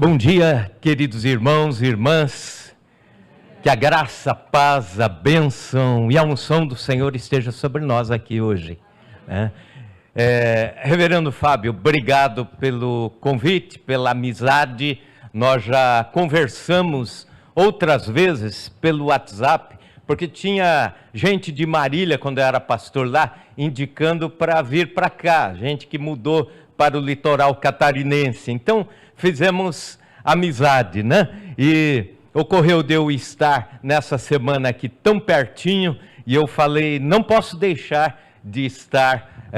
Bom dia, queridos irmãos e irmãs, que a graça, a paz, a bênção e a unção do Senhor esteja sobre nós aqui hoje. Reverendo Fábio, obrigado pelo convite, pela amizade. Nós já conversamos outras vezes pelo WhatsApp, porque tinha gente de Marília, quando eu era pastor lá, indicando para vir para cá, gente que mudou para o litoral catarinense. Então, fizemos amizade, né? E ocorreu de eu estar nessa semana aqui tão pertinho, e eu falei, não posso deixar de estar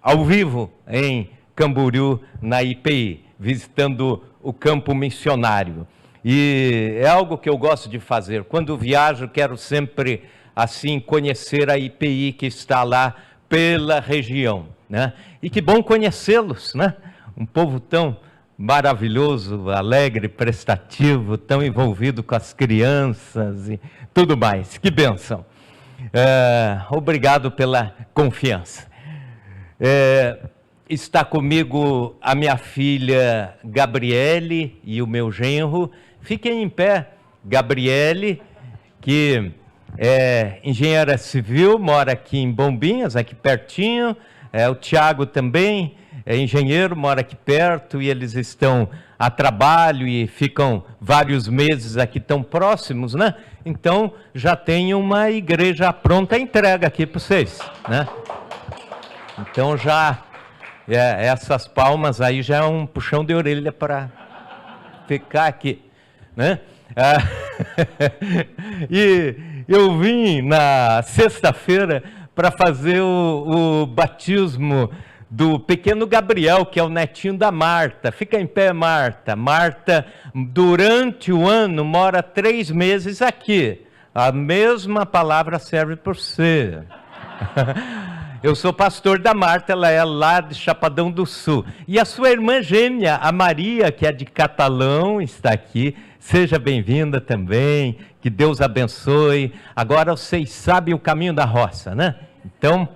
ao vivo em Camboriú, na IPI, visitando o campo missionário. E é algo que eu gosto de fazer. Quando viajo, quero sempre, assim, conhecer a IPI que está lá pela região, né? E que bom conhecê-los, né? Um povo tão maravilhoso, alegre, prestativo, tão envolvido com as crianças e tudo mais. Que bênção. Obrigado pela confiança. Está comigo a minha filha Gabriele e o meu genro. Fiquem em pé. Gabriele, que é engenheira civil, mora aqui em Bombinhas, aqui pertinho. O Tiago também é engenheiro, mora aqui perto, e eles estão a trabalho e ficam vários meses aqui tão próximos, né? Então, já tem uma igreja pronta à entrega aqui para vocês, né? Então, já, essas palmas aí já é um puxão de orelha para ficar aqui, né? E eu vim na sexta-feira para fazer o batismo do pequeno Gabriel, que é o netinho da Marta. Fica em pé, Marta. Marta, durante o ano, mora 3 meses aqui. A mesma palavra serve por você. Eu sou pastor da Marta, ela é lá de Chapadão do Sul. E a sua irmã gêmea, a Maria, que é de Catalão, está aqui. Seja bem-vinda também, que Deus abençoe. Agora vocês sabem o caminho da roça, né? Então,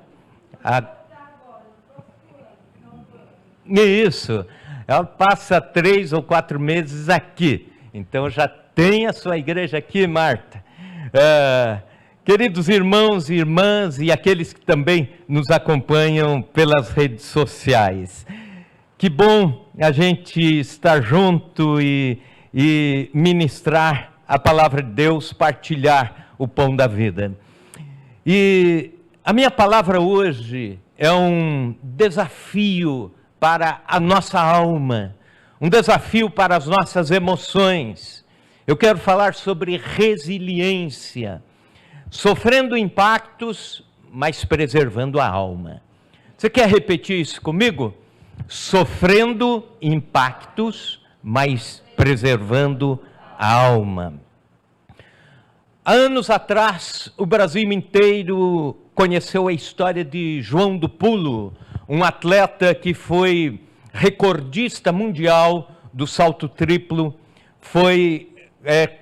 isso, ela passa 3 ou 4 meses aqui. Então, já tem a sua igreja aqui, Marta. Queridos irmãos e irmãs e aqueles que também nos acompanham pelas redes sociais, que bom a gente estar junto e ministrar a palavra de Deus, partilhar o pão da vida. E a minha palavra hoje é um desafio para a nossa alma, um desafio para as nossas emoções. Eu quero falar sobre resiliência. Sofrendo impactos, mas preservando a alma. Você quer repetir isso comigo? Sofrendo impactos, mas preservando a alma. Há anos atrás, o Brasil inteiro conheceu a história de João do Pulo, um atleta que foi recordista mundial do salto triplo, foi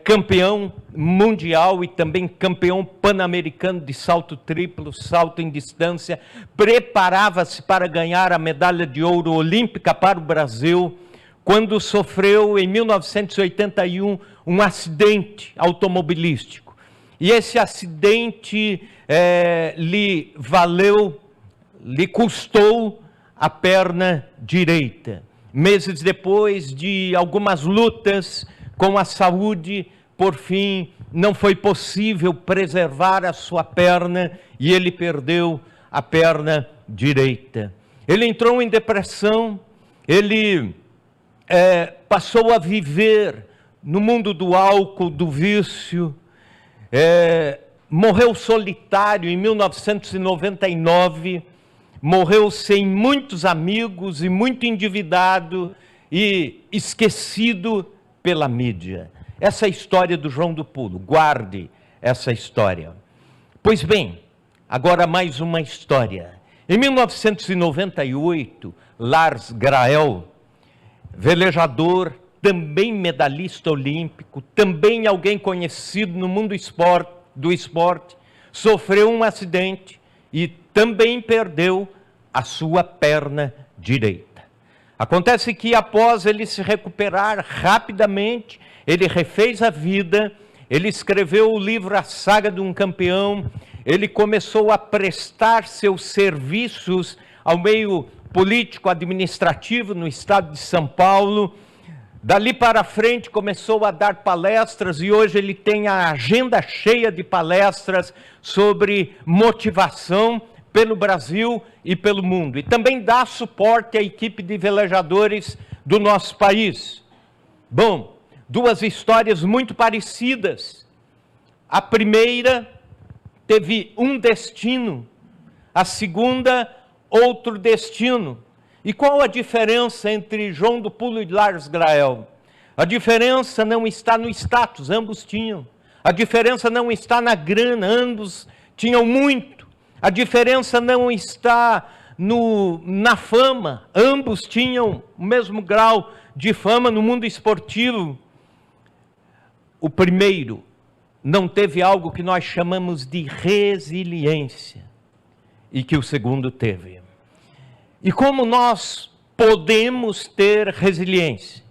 campeão mundial e também campeão pan-americano de salto triplo, salto em distância, preparava-se para ganhar a medalha de ouro olímpica para o Brasil, quando sofreu em 1981 um acidente automobilístico. E esse acidente lhe custou a perna direita. Meses depois de algumas lutas com a saúde, por fim, não foi possível preservar a sua perna e ele perdeu a perna direita. Ele entrou em depressão, ele passou a viver no mundo do álcool, do vício, morreu solitário em 1999, morreu sem muitos amigos e muito endividado e esquecido pela mídia. Essa é a história do João do Pulo, guarde essa história. Pois bem, agora mais uma história. Em 1998, Lars Grael, velejador, também medalhista olímpico, também alguém conhecido no mundo do esporte, sofreu um acidente e também perdeu a sua perna direita. Acontece que após ele se recuperar rapidamente, ele refez a vida, ele escreveu o livro A Saga de um Campeão, ele começou a prestar seus serviços ao meio político administrativo no estado de São Paulo. Dali para frente começou a dar palestras e hoje ele tem a agenda cheia de palestras sobre motivação pelo Brasil e pelo mundo. E também dá suporte à equipe de velejadores do nosso país. Bom, duas histórias muito parecidas. A primeira teve um destino, a segunda, outro destino. E qual a diferença entre João do Pulo e Lars Grael? A diferença não está no status, ambos tinham. A diferença não está na grana, ambos tinham muito. A diferença não está na fama, ambos tinham o mesmo grau de fama no mundo esportivo. O primeiro não teve algo que nós chamamos de resiliência, e que o segundo teve. E como nós podemos ter resiliência?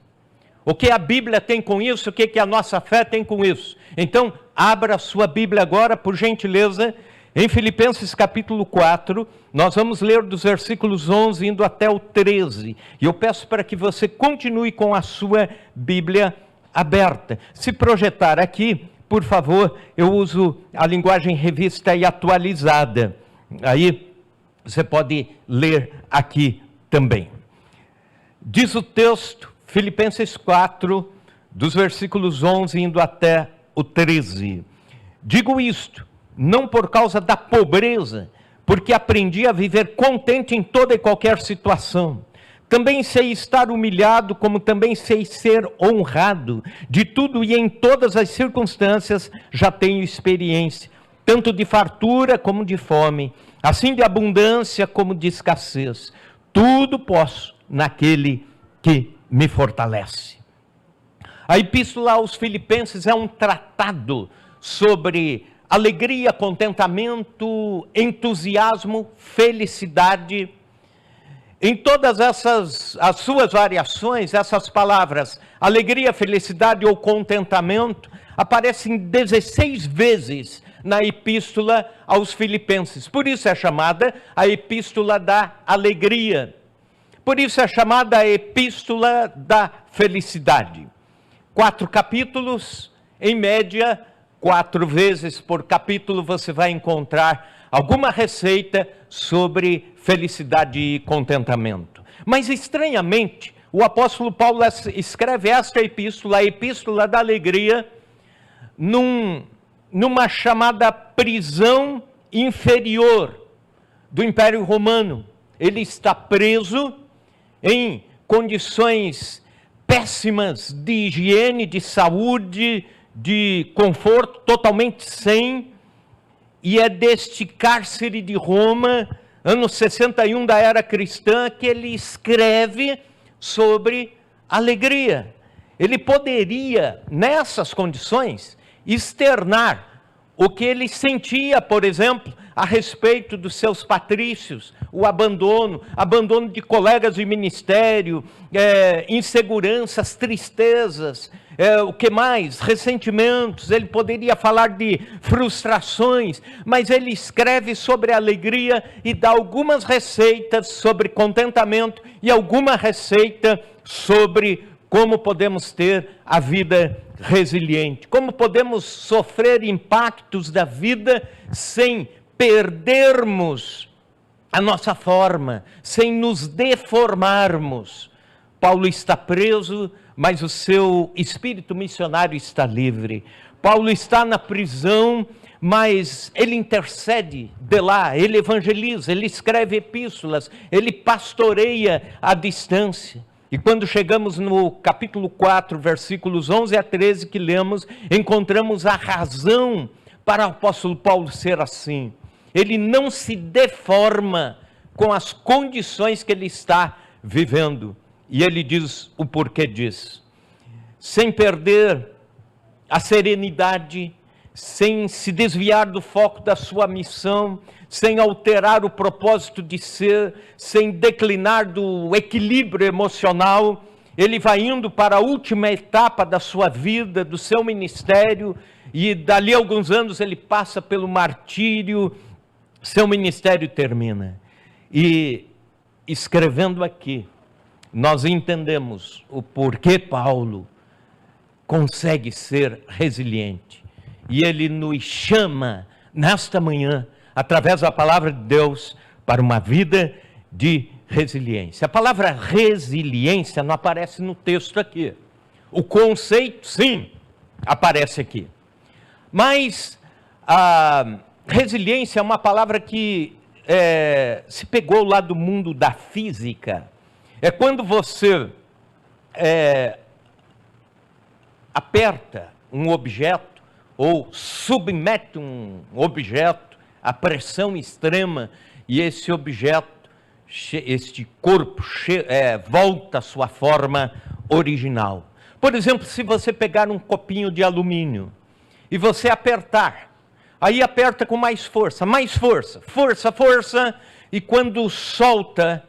O que a Bíblia tem com isso? O que a nossa fé tem com isso? Então, abra a sua Bíblia agora, por gentileza, em Filipenses capítulo 4, nós vamos ler dos versículos 11 indo até o 13. E eu peço para que você continue com a sua Bíblia aberta. Se projetar aqui, por favor, eu uso a linguagem revista e atualizada. Aí você pode ler aqui também. Diz o texto, Filipenses 4, dos versículos 11 indo até o 13. Digo isto, não por causa da pobreza, porque aprendi a viver contente em toda e qualquer situação. Também sei estar humilhado, como também sei ser honrado. De tudo e em todas as circunstâncias já tenho experiência, tanto de fartura como de fome, assim de abundância como de escassez. Tudo posso naquele que me fortalece. A Epístola aos Filipenses é um tratado sobre alegria, contentamento, entusiasmo, felicidade. Em todas as suas variações, essas palavras, alegria, felicidade ou contentamento, aparecem 16 vezes na Epístola aos Filipenses. Por isso é chamada a Epístola da Alegria. Por isso é chamada a Epístola da Felicidade. 4 capítulos, em média, 4 vezes por capítulo você vai encontrar alguma receita sobre felicidade e contentamento. Mas estranhamente, o apóstolo Paulo escreve esta epístola, a Epístola da Alegria, numa chamada prisão inferior do Império Romano. Ele está preso em condições péssimas de higiene, de saúde, de conforto, totalmente sem, e é deste cárcere de Roma, ano 61 da era cristã, que ele escreve sobre alegria. Ele poderia, nessas condições, externar o que ele sentia, por exemplo, a respeito dos seus patrícios, o abandono de colegas de ministério, inseguranças, tristezas, o que mais? Ressentimentos. Ele poderia falar de frustrações, mas ele escreve sobre alegria e dá algumas receitas sobre contentamento e alguma receita sobre como podemos ter a vida resiliente, como podemos sofrer impactos da vida sem perdermos a nossa forma, sem nos deformarmos. Paulo está preso, mas o seu espírito missionário está livre. Paulo está na prisão, mas ele intercede de lá, ele evangeliza, ele escreve epístolas, ele pastoreia à distância. E quando chegamos no capítulo 4, versículos 11 a 13 que lemos, encontramos a razão para o apóstolo Paulo ser assim. Ele não se deforma com as condições que ele está vivendo. E ele diz o porquê disso. Sem perder a serenidade, sem se desviar do foco da sua missão, sem alterar o propósito de ser, sem declinar do equilíbrio emocional. Ele vai indo para a última etapa da sua vida, do seu ministério, e dali a alguns anos ele passa pelo martírio, seu ministério termina. E escrevendo aqui, nós entendemos o porquê Paulo consegue ser resiliente. E ele nos chama nesta manhã, através da palavra de Deus, para uma vida de resiliência. A palavra resiliência não aparece no texto aqui. O conceito, sim, aparece aqui. Mas a resiliência é uma palavra que se pegou lá do mundo da física. É quando você aperta um objeto ou submete um objeto à pressão extrema e esse objeto, este corpo volta à sua forma original. Por exemplo, se você pegar um copinho de alumínio e você apertar, aí aperta com mais força, força, e quando solta,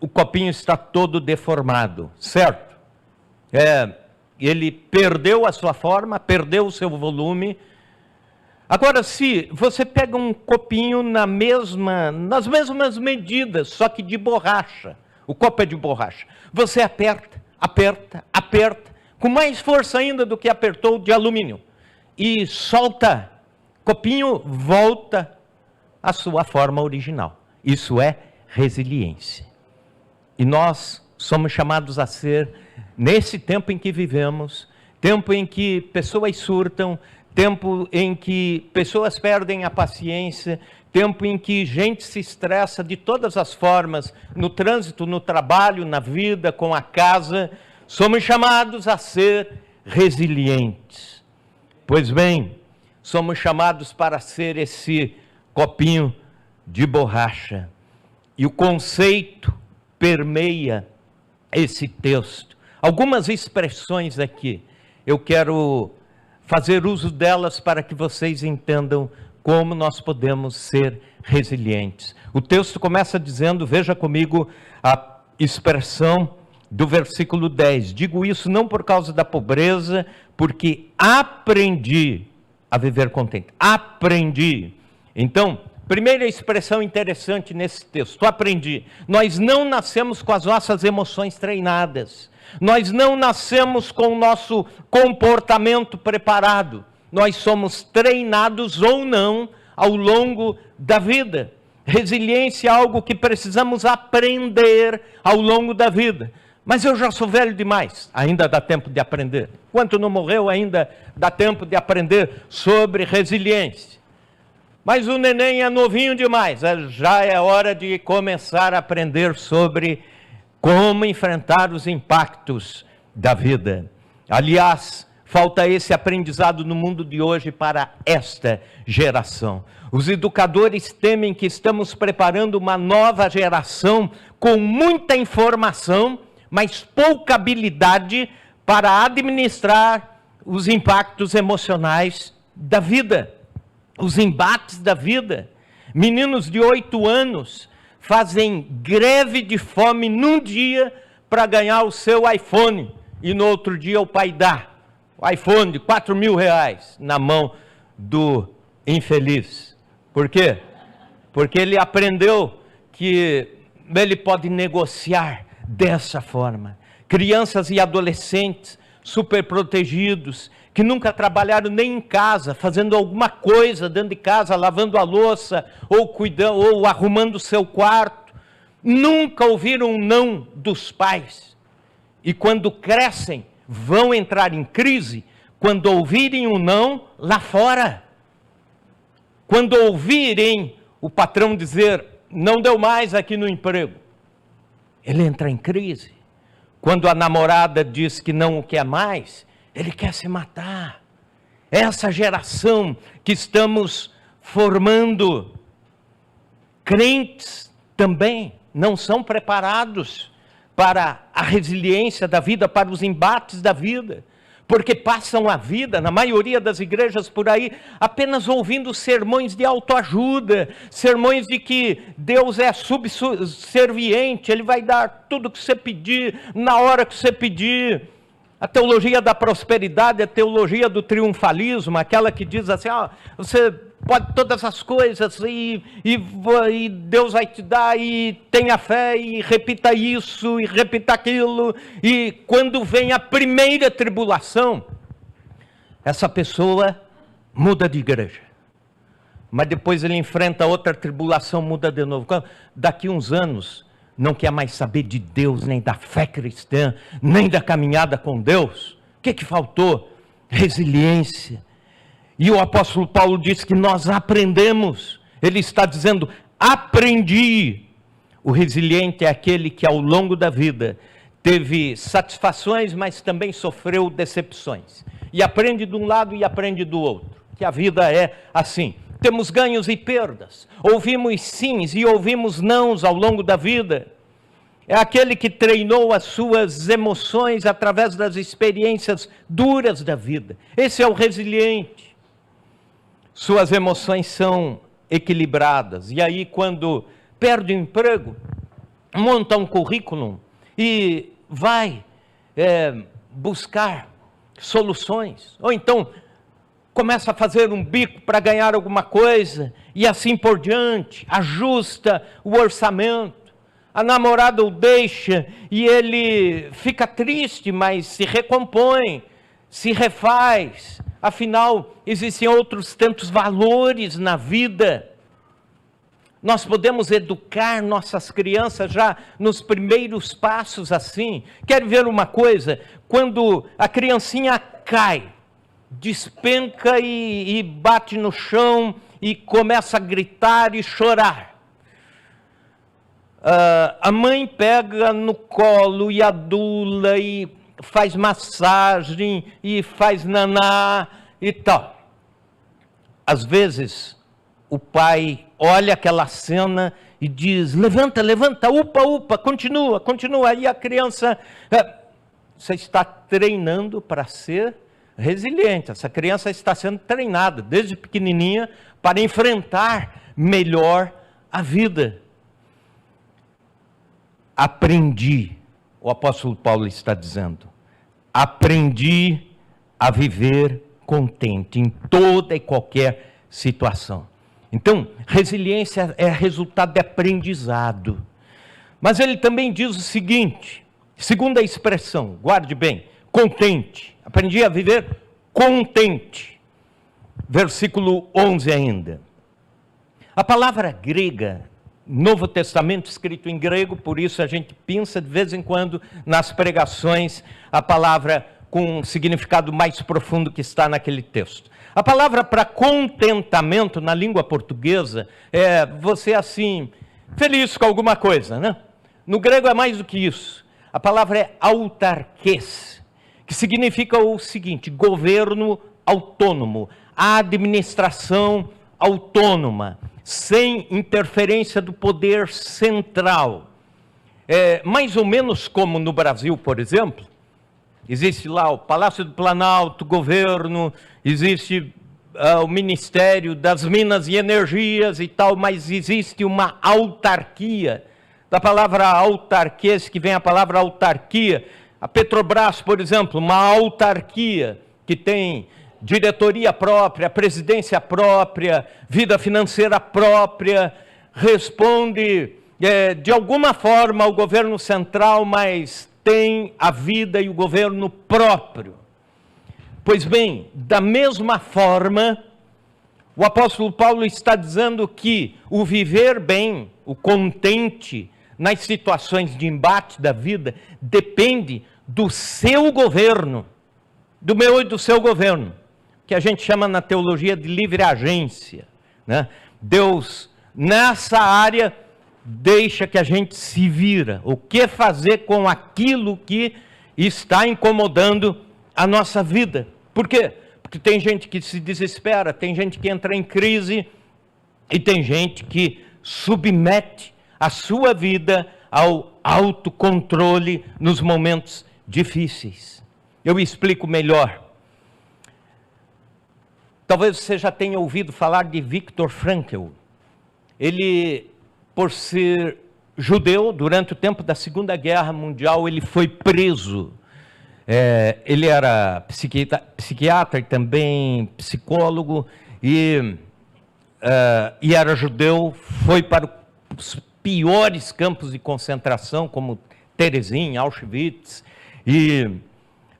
o copinho está todo deformado, certo? Ele perdeu a sua forma, perdeu o seu volume. Agora, se você pega um copinho nas mesmas medidas, só que de borracha, o copo é de borracha, você aperta, com mais força ainda do que apertou de alumínio, e solta, copinho volta à sua forma original. Isso é resiliência. E nós somos chamados a ser, nesse tempo em que vivemos, tempo em que pessoas surtam, tempo em que pessoas perdem a paciência, tempo em que gente se estressa de todas as formas, no trânsito, no trabalho, na vida, com a casa, somos chamados a ser resilientes. Pois bem, somos chamados para ser esse copinho de borracha. E o conceito permeia esse texto. Algumas expressões aqui, eu quero fazer uso delas para que vocês entendam como nós podemos ser resilientes. O texto começa dizendo, veja comigo a expressão do versículo 10. Digo isso não por causa da pobreza, porque aprendi a viver contente. Aprendi. Então, primeira expressão interessante nesse texto, aprendi. Nós não nascemos com as nossas emoções treinadas. Nós não nascemos com o nosso comportamento preparado. Nós somos treinados ou não ao longo da vida. Resiliência é algo que precisamos aprender ao longo da vida. Mas eu já sou velho demais, ainda dá tempo de aprender. Enquanto não morreu, ainda dá tempo de aprender sobre resiliência. Mas o neném é novinho demais, já é hora de começar a aprender sobre como enfrentar os impactos da vida. Aliás, falta esse aprendizado no mundo de hoje para esta geração. Os educadores temem que estamos preparando uma nova geração com muita informação, mas pouca habilidade para administrar os impactos emocionais da vida, os embates da vida. Meninos de 8 anos fazem greve de fome num dia para ganhar o seu iPhone, e no outro dia o pai dá o iPhone de R$4.000 na mão do infeliz. Por quê? Porque ele aprendeu que ele pode negociar dessa forma. Crianças e adolescentes super protegidos, que nunca trabalharam nem em casa, fazendo alguma coisa dentro de casa, lavando a louça, ou cuidando, ou arrumando o seu quarto, nunca ouviram um não dos pais. E quando crescem, vão entrar em crise quando ouvirem um não lá fora. Quando ouvirem o patrão dizer, não deu mais aqui no emprego, ele entra em crise. Quando a namorada diz que não o quer mais, ele quer se matar. Essa geração que estamos formando, crentes também não são preparados para a resiliência da vida, para os embates da vida. porque passam a vida, na maioria das igrejas por aí, apenas ouvindo sermões de autoajuda, sermões de que Deus é subserviente, Ele vai dar tudo o que você pedir, na hora que você pedir. A teologia da prosperidade, a teologia do triunfalismo, aquela que diz assim, você pode todas as coisas e Deus vai te dar, e tenha fé, e repita isso, e repita aquilo, e quando vem a primeira tribulação, essa pessoa muda de igreja. Mas depois ele enfrenta outra tribulação, muda de novo. Daqui uns anos, não quer mais saber de Deus, nem da fé cristã, nem da caminhada com Deus. O que faltou? Resiliência. E o apóstolo Paulo diz que nós aprendemos. Ele está dizendo, aprendi. O resiliente é aquele que ao longo da vida teve satisfações, mas também sofreu decepções. E aprende de um lado e aprende do outro. Que a vida é assim. Temos ganhos e perdas, ouvimos sims e ouvimos nãos ao longo da vida. É aquele que treinou as suas emoções através das experiências duras da vida. Esse é o resiliente. Suas emoções são equilibradas. E aí, quando perde o emprego, monta um currículo e vai buscar soluções. Ou então começa a fazer um bico para ganhar alguma coisa, e assim por diante, ajusta o orçamento. A namorada o deixa e ele fica triste, mas se recompõe, se refaz. Afinal, existem outros tantos valores na vida. Nós podemos educar nossas crianças já nos primeiros passos assim. Quer ver uma coisa? Quando a criancinha cai, despenca e bate no chão e começa a gritar e chorar. A mãe pega no colo e adula e faz massagem e faz naná e tal. Às vezes o pai olha aquela cena e diz, levanta, levanta, upa, upa, continua, continua. Aí a criança, você está treinando para ser resiliente. Essa criança está sendo treinada desde pequenininha para enfrentar melhor a vida. Aprendi, o apóstolo Paulo está dizendo, aprendi a viver contente em toda e qualquer situação. Então, resiliência é resultado de aprendizado. Mas ele também diz o seguinte, segunda expressão, guarde bem, contente. Aprendi a viver contente. Versículo 11 ainda. A palavra grega, Novo Testamento escrito em grego, por isso a gente pensa de vez em quando nas pregações a palavra com um significado mais profundo que está naquele texto. A palavra para contentamento na língua portuguesa é você assim, feliz com alguma coisa, né? No grego é mais do que isso. A palavra é autarquês, que significa o seguinte, governo autônomo, administração autônoma, sem interferência do poder central. Mais ou menos como no Brasil, por exemplo, existe lá o Palácio do Planalto, governo, existe o Ministério das Minas e Energias e tal, mas existe uma autarquia. Da palavra autarquia, que vem a palavra autarquia. A Petrobras, por exemplo, uma autarquia que tem diretoria própria, presidência própria, vida financeira própria, responde de alguma forma ao governo central, mas tem a vida e o governo próprio. Pois bem, da mesma forma, o apóstolo Paulo está dizendo que o viver bem, o contente nas situações de embate da vida, depende do seu governo, do meu e do seu governo, que a gente chama na teologia de livre agência, né? Deus, nessa área, deixa que a gente se vira. O que fazer com aquilo que está incomodando a nossa vida? Por quê? Porque tem gente que se desespera, tem gente que entra em crise e tem gente que submete a sua vida ao autocontrole nos momentos difíceis. Eu explico melhor. Talvez você já tenha ouvido falar de Viktor Frankl. Ele, por ser judeu, durante o tempo da Segunda Guerra Mundial, ele foi preso. Ele era psiquiatra e também psicólogo, e era judeu, foi para os piores campos de concentração, como Terezin, Auschwitz, e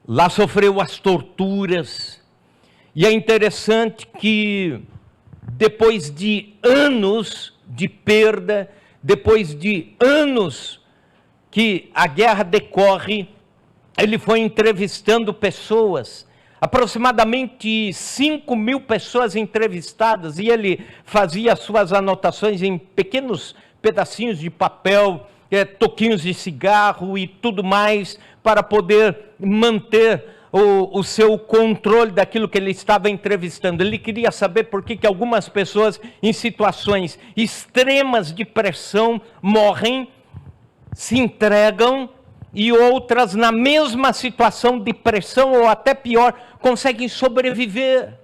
lá sofreu as torturas. E é interessante que, depois de anos de perda, depois de anos que a guerra decorre, ele foi entrevistando pessoas, aproximadamente 5.000 pessoas entrevistadas, e ele fazia suas anotações em pequenos pedacinhos de papel, toquinhos de cigarro e tudo mais, para poder manter o seu controle daquilo que ele estava entrevistando. Ele queria saber por que algumas pessoas em situações extremas de pressão morrem, se entregam, e outras na mesma situação de pressão ou até pior, conseguem sobreviver,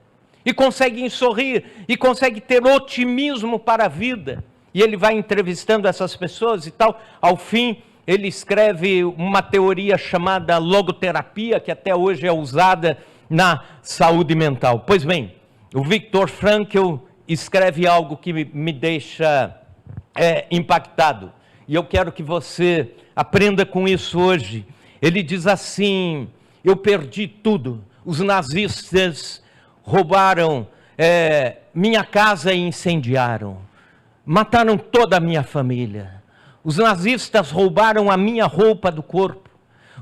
e conseguem sorrir, e conseguem ter otimismo para a vida. E ele vai entrevistando essas pessoas e tal. Ao fim, ele escreve uma teoria chamada logoterapia, que até hoje é usada na saúde mental. Pois bem, o Viktor Frankl escreve algo que me deixa impactado. E eu quero que você aprenda com isso hoje. Ele diz assim: eu perdi tudo. Os nazistas roubaram minha casa e incendiaram. Mataram toda a minha família. Os nazistas roubaram a minha roupa do corpo.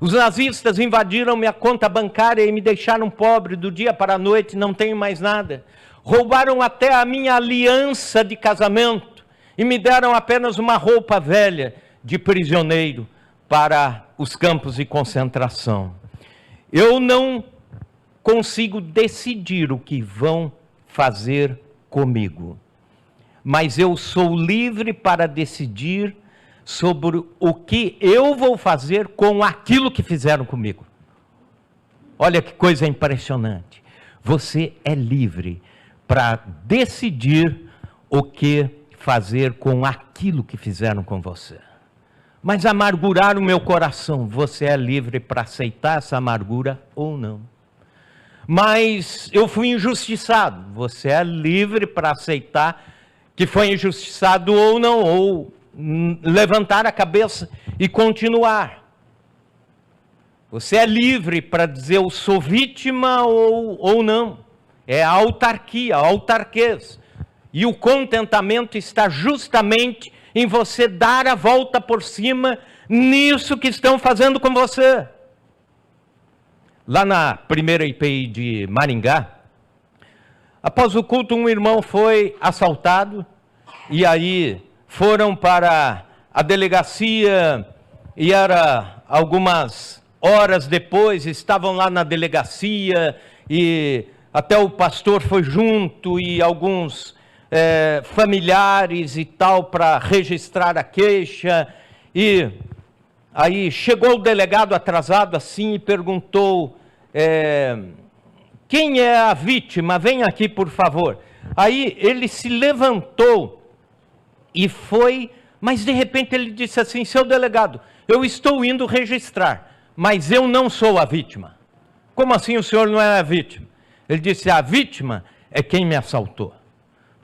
Os nazistas invadiram minha conta bancária e me deixaram pobre do dia para a noite, não tenho mais nada. Roubaram até a minha aliança de casamento e me deram apenas uma roupa velha de prisioneiro para os campos de concentração. Eu não consigo decidir o que vão fazer comigo, mas eu sou livre para decidir sobre o que eu vou fazer com aquilo que fizeram comigo. Olha que coisa impressionante. Você é livre para decidir o que fazer com aquilo que fizeram com você. Mas amargurar o meu coração, você é livre para aceitar essa amargura ou não. Mas eu fui injustiçado, você é livre para aceitar que foi injustiçado ou não, ou levantar a cabeça e continuar. Você é livre para dizer eu sou vítima ou não. É a autarquia, a autarquez. E o contentamento está justamente em você dar a volta por cima nisso que estão fazendo com você. Lá na primeira IPI de Maringá, após o culto, um irmão foi assaltado, e aí foram para a delegacia, e era algumas horas depois, estavam lá na delegacia, e até o pastor foi junto, e alguns familiares e tal, para registrar a queixa. E aí chegou o delegado atrasado assim e perguntou: quem é a vítima? Vem aqui, por favor. Aí ele se levantou e foi, mas de repente ele disse assim: seu delegado, eu estou indo registrar, mas eu não sou a vítima. Como assim o senhor não é a vítima? Ele disse: a vítima é quem me assaltou.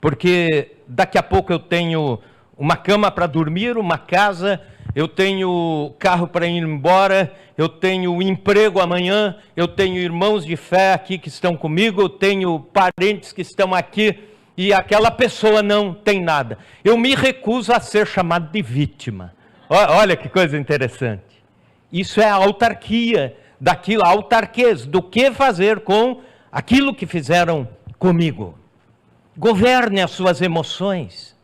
Porque daqui a pouco eu tenho uma cama para dormir, uma casa, eu tenho carro para ir embora, eu tenho emprego amanhã, eu tenho irmãos de fé aqui que estão comigo, eu tenho parentes que estão aqui, e aquela pessoa não tem nada. Eu me recuso a ser chamado de vítima. Olha que coisa interessante. Isso é a autarquia, daquilo, a autarquez, do que fazer com aquilo que fizeram comigo. Governe as suas emoções.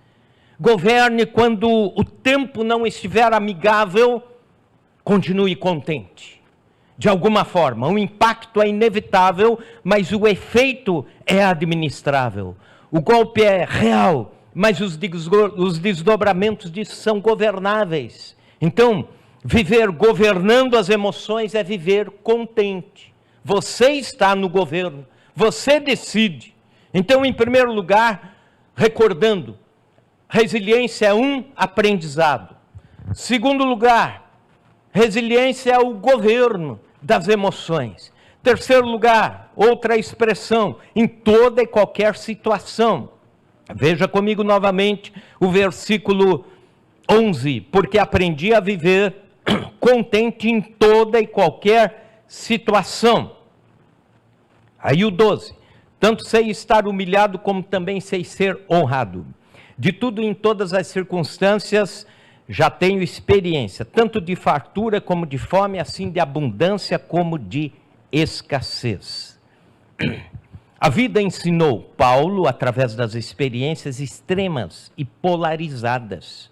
Governe quando o tempo não estiver amigável, continue contente. De alguma forma, o impacto é inevitável, mas o efeito é administrável. O golpe é real, mas os desdobramentos disso são governáveis. Então, viver governando as emoções é viver contente. Você está no governo, você decide. Então, em primeiro lugar, recordando, resiliência é um aprendizado. Segundo lugar, resiliência é o governo das emoções. Terceiro lugar, outra expressão, em toda e qualquer situação. Veja comigo novamente o versículo 11. Porque aprendi a viver contente em toda e qualquer situação. Aí o 12. Tanto sei estar humilhado como também sei ser honrado. De tudo em todas as circunstâncias já tenho experiência, tanto de fartura como de fome, assim de abundância como de escassez. A vida ensinou Paulo, através das experiências extremas e polarizadas.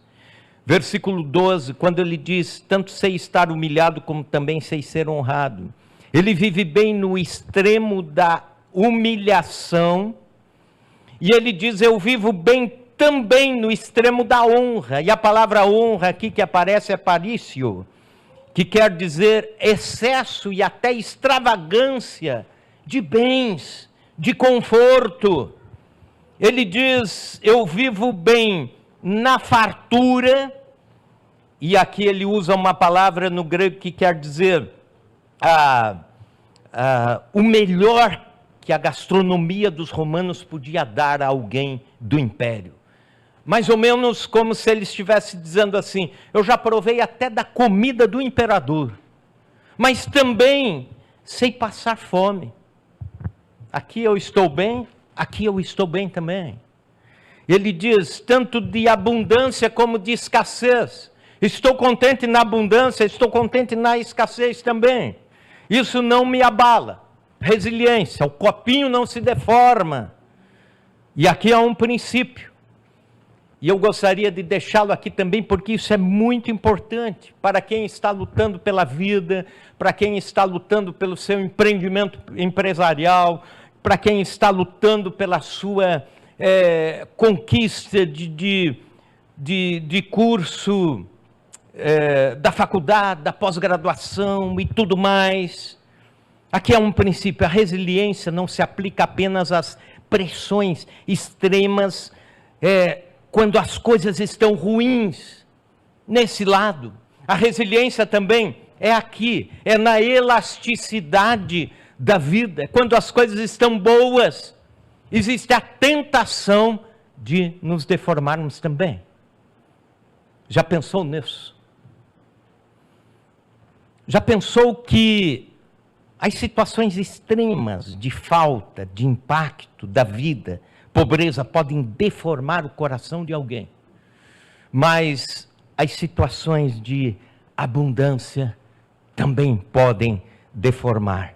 Versículo 12, quando ele diz, tanto sei estar humilhado como também sei ser honrado. Ele vive bem no extremo da humilhação, e ele diz, eu vivo bem também no extremo da honra. E a palavra honra aqui que aparece é parício, que quer dizer excesso e até extravagância de bens, de conforto. Ele diz, eu vivo bem na fartura, e aqui ele usa uma palavra no grego que quer dizer o melhor que a gastronomia dos romanos podia dar a alguém do império. Mais ou menos como se ele estivesse dizendo assim, eu já provei até da comida do imperador, mas também sei passar fome. Aqui eu estou bem, aqui eu estou bem também. Ele diz, tanto de abundância como de escassez. Estou contente na abundância, estou contente na escassez também. Isso não me abala. Resiliência, o copinho não se deforma. E aqui há um princípio. E eu gostaria de deixá-lo aqui também, porque isso é muito importante para quem está lutando pela vida, para quem está lutando pelo seu empreendimento empresarial, para quem está lutando pela sua conquista de curso, da faculdade, da pós-graduação e tudo mais. Aqui é um princípio, a resiliência não se aplica apenas às pressões extremas, quando as coisas estão ruins, nesse lado. A resiliência também é aqui, é na elasticidade da vida. Quando as coisas estão boas, existe a tentação de nos deformarmos também. Já pensou nisso? Já pensou que as situações extremas de falta, de impacto da vida, pobreza, podem deformar o coração de alguém, mas as situações de abundância também podem deformar.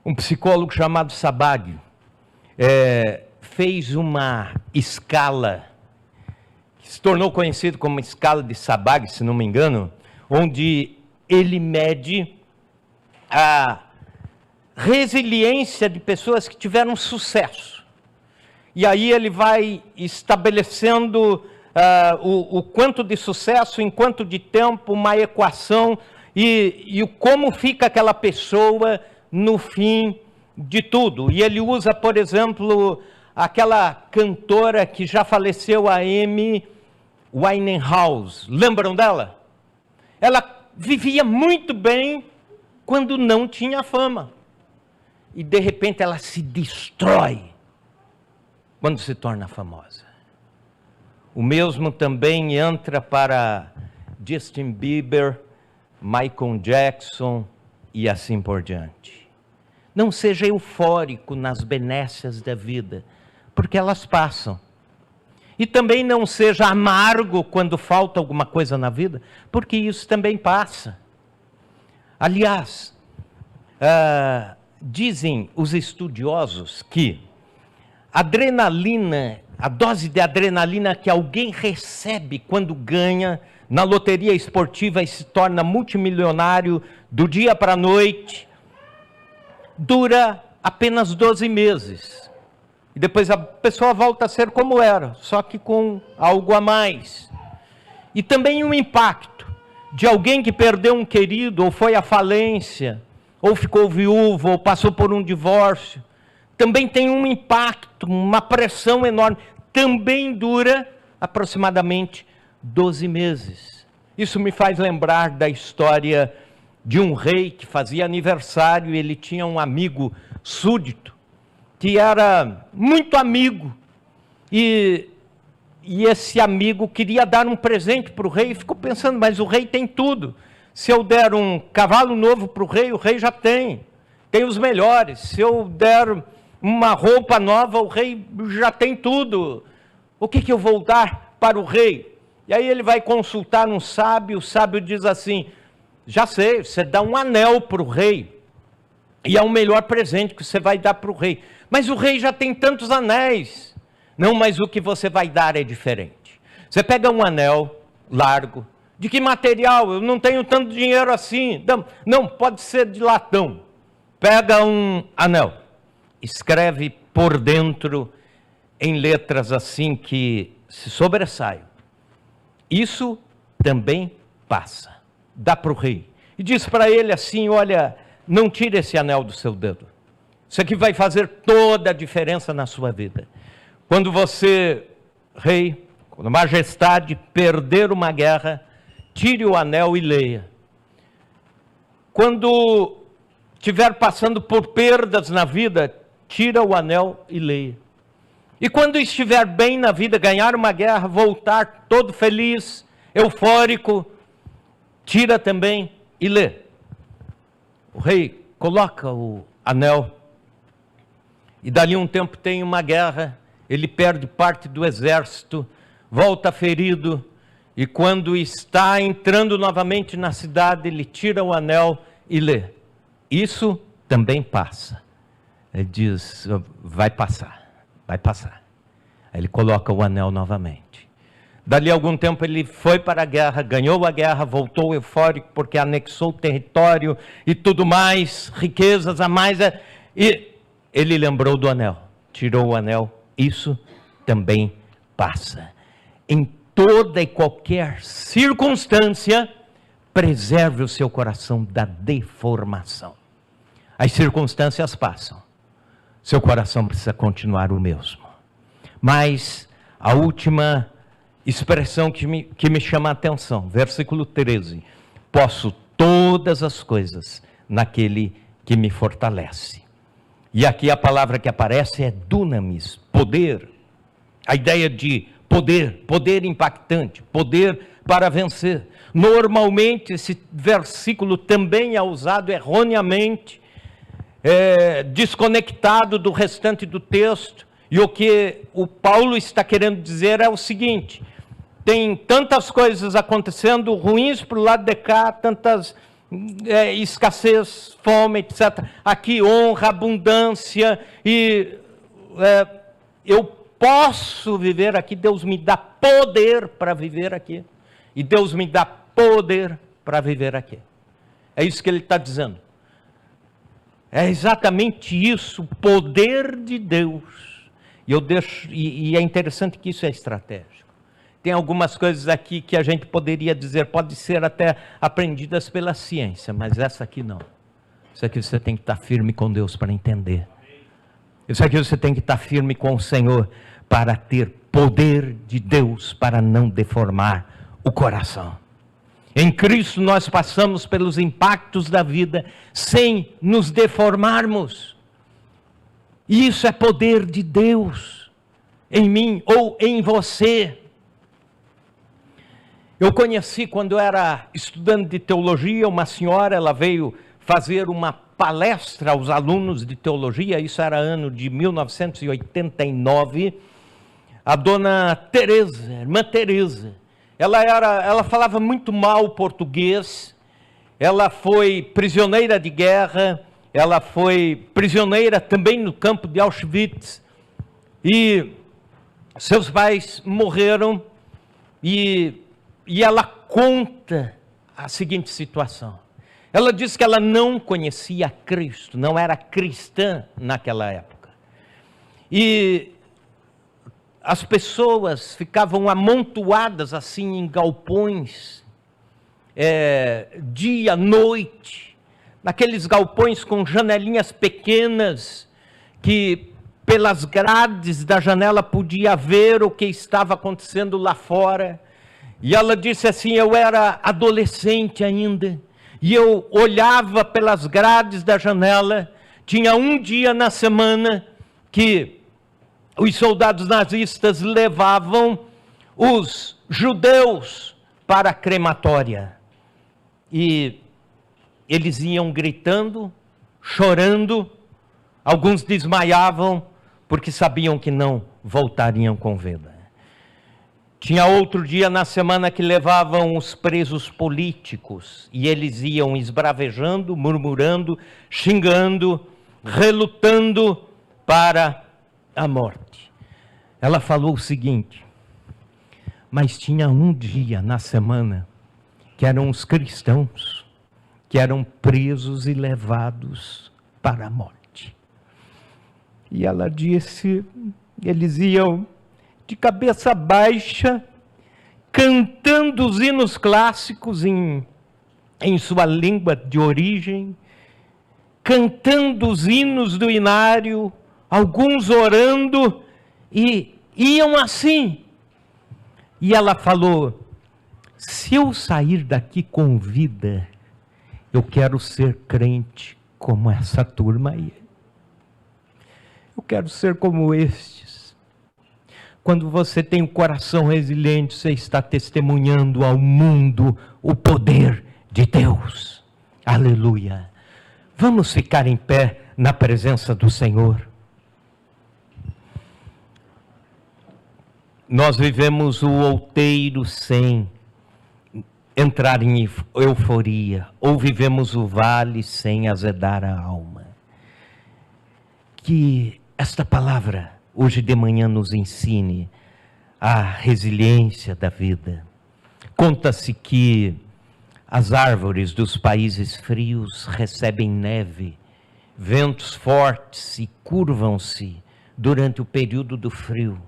Um psicólogo chamado Sabag fez uma escala, que se tornou conhecido como escala de Sabag, se não me engano, onde ele mede a resiliência de pessoas que tiveram sucesso. E aí ele vai estabelecendo o quanto de sucesso, em quanto de tempo, uma equação, e como fica aquela pessoa no fim de tudo. E ele usa, por exemplo, aquela cantora que já faleceu, a Amy Winehouse. Lembram dela? Ela vivia muito bem quando não tinha fama. E de repente ela se destrói quando se torna famosa. O mesmo também entra para Justin Bieber, Michael Jackson e assim por diante. Não seja eufórico nas benécias da vida, porque elas passam. E também não seja amargo quando falta alguma coisa na vida, porque isso também passa. Aliás, dizem os estudiosos que adrenalina, a dose de adrenalina que alguém recebe quando ganha na loteria esportiva e se torna multimilionário do dia para a noite, dura apenas 12 meses. E depois a pessoa volta a ser como era, só que com algo a mais. E também um impacto de alguém que perdeu um querido ou foi à falência, ou ficou viúvo, ou passou por um divórcio, também tem um impacto, uma pressão enorme. Também dura aproximadamente 12 meses. Isso me faz lembrar da história de um rei que fazia aniversário, e ele tinha um amigo súdito, que era muito amigo, e esse amigo queria dar um presente para o rei, e ficou pensando, mas o rei tem tudo. Se eu der um cavalo novo para o rei já tem os melhores. Se eu der uma roupa nova, o rei já tem tudo. O que eu vou dar para o rei? E aí ele vai consultar um sábio, o sábio diz assim, já sei, você dá um anel para o rei, e é o melhor presente que você vai dar para o rei. Mas o rei já tem tantos anéis. Não, mas o que você vai dar é diferente. Você pega um anel largo. De que material? Eu não tenho tanto dinheiro assim. Não, pode ser de latão. Pega um anel, escreve por dentro em letras assim que se sobressaiam. Isso também passa. Dá para o rei. E diz para ele assim, olha, não tire esse anel do seu dedo. Isso aqui vai fazer toda a diferença na sua vida. Quando você, rei, quando a majestade perder uma guerra, tire o anel e leia. Quando estiver passando por perdas na vida, tira o anel e leia. E quando estiver bem na vida, ganhar uma guerra, voltar todo feliz, eufórico, tira também e lê. O rei coloca o anel, e dali um tempo tem uma guerra, ele perde parte do exército, volta ferido, e quando está entrando novamente na cidade, ele tira o anel e lê. Isso também passa. Ele diz, vai passar. Aí ele coloca o anel novamente. Dali a algum tempo ele foi para a guerra, ganhou a guerra, voltou eufórico porque anexou o território e tudo mais, riquezas a mais. E ele lembrou do anel, tirou o anel. Isso também passa. Em toda e qualquer circunstância, preserve o seu coração da deformação. As circunstâncias passam. Seu coração precisa continuar o mesmo. Mas a última expressão que me chama a atenção, versículo 13. Posso todas as coisas naquele que me fortalece. E aqui a palavra que aparece é dunamis, poder. A ideia de poder impactante, poder para vencer. Normalmente esse versículo também é usado erroneamente, desconectado do restante do texto. E o que o Paulo está querendo dizer é o seguinte: tem tantas coisas acontecendo ruins para o lado de cá, tantas escassez, fome, etc. Aqui honra, abundância, e eu posso viver aqui, Deus me dá poder para viver aqui. E Deus me dá poder para viver aqui. É isso que ele está dizendo. É exatamente isso, o poder de Deus. E é interessante que isso é estratégico. Tem algumas coisas aqui que a gente poderia dizer, pode ser até aprendidas pela ciência, mas essa aqui não. Isso aqui você tem que estar firme com Deus para entender. Isso aqui você tem que estar firme com o Senhor para ter poder de Deus para não deformar o coração. Em Cristo nós passamos pelos impactos da vida sem nos deformarmos. E isso é poder de Deus em mim ou em você. Eu conheci quando eu era estudante de teologia, uma senhora, ela veio fazer uma palestra aos alunos de teologia, isso era ano de 1989, a dona Teresa, irmã Teresa. Ela falava muito mal português, ela foi prisioneira de guerra, ela foi prisioneira também no campo de Auschwitz, e seus pais morreram, e ela conta a seguinte situação. Ela diz que ela não conhecia Cristo, não era cristã naquela época. E as pessoas ficavam amontoadas assim em galpões, dia, noite, naqueles galpões com janelinhas pequenas, que pelas grades da janela podia ver o que estava acontecendo lá fora. E ela disse assim: eu era adolescente ainda, e eu olhava pelas grades da janela. Tinha um dia na semana que os soldados nazistas levavam os judeus para a crematória. E eles iam gritando, chorando, alguns desmaiavam, porque sabiam que não voltariam com vida. Tinha outro dia na semana que levavam os presos políticos, e eles iam esbravejando, murmurando, xingando, relutando para a morte. Ela falou o seguinte: mas tinha um dia na semana que eram os cristãos que eram presos e levados para a morte. E ela disse, eles iam de cabeça baixa, cantando os hinos clássicos em sua língua de origem, cantando os hinos do inário, alguns orando, e iam assim. E ela falou: se eu sair daqui com vida, eu quero ser crente como essa turma aí. Eu quero ser como estes. Quando você tem um coração resiliente, você está testemunhando ao mundo o poder de Deus. Aleluia. Vamos ficar em pé na presença do Senhor. Nós vivemos o outeiro sem entrar em euforia, ou vivemos o vale sem azedar a alma. Que esta palavra hoje de manhã nos ensine a resiliência da vida. Conta-se que as árvores dos países frios recebem neve, ventos fortes e curvam-se durante o período do frio.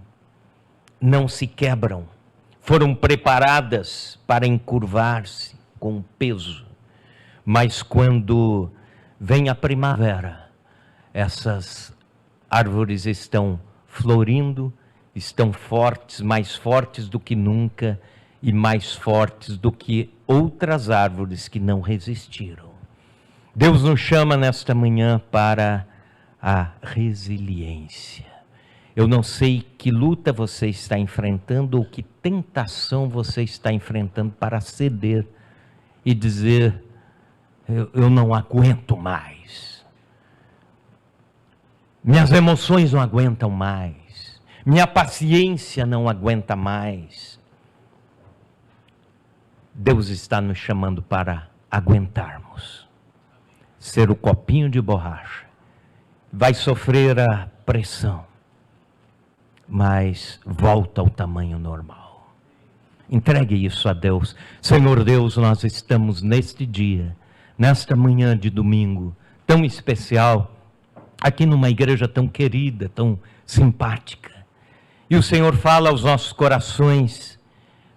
Não se quebram, foram preparadas para encurvar-se com peso. Mas quando vem a primavera, essas árvores estão florindo, estão fortes, mais fortes do que nunca, e mais fortes do que outras árvores que não resistiram. Deus nos chama nesta manhã para a resiliência. Eu não sei que luta você está enfrentando ou que tentação você está enfrentando para ceder e dizer: eu não aguento mais. Minhas emoções não aguentam mais. Minha paciência não aguenta mais. Deus está nos chamando para aguentarmos. Ser o copinho de borracha. Vai sofrer a pressão, mas volta ao tamanho normal. Entregue isso a Deus. Senhor Deus, nós estamos neste dia, nesta manhã de domingo, tão especial, aqui numa igreja tão querida, tão simpática. E o Senhor fala aos nossos corações,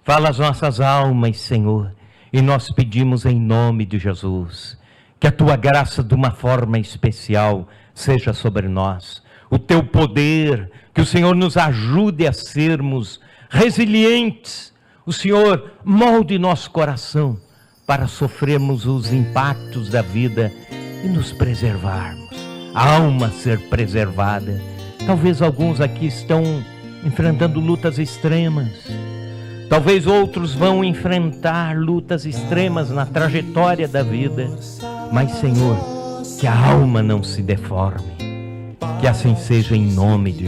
fala às nossas almas, Senhor, e nós pedimos em nome de Jesus, que a Tua graça de uma forma especial seja sobre nós, o Teu poder, que o Senhor nos ajude a sermos resilientes, o Senhor molde nosso coração para sofrermos os impactos da vida e nos preservarmos, a alma ser preservada. Talvez alguns aqui estão enfrentando lutas extremas, talvez outros vão enfrentar lutas extremas na trajetória da vida, mas Senhor, que a alma não se deforme, que assim seja em nome de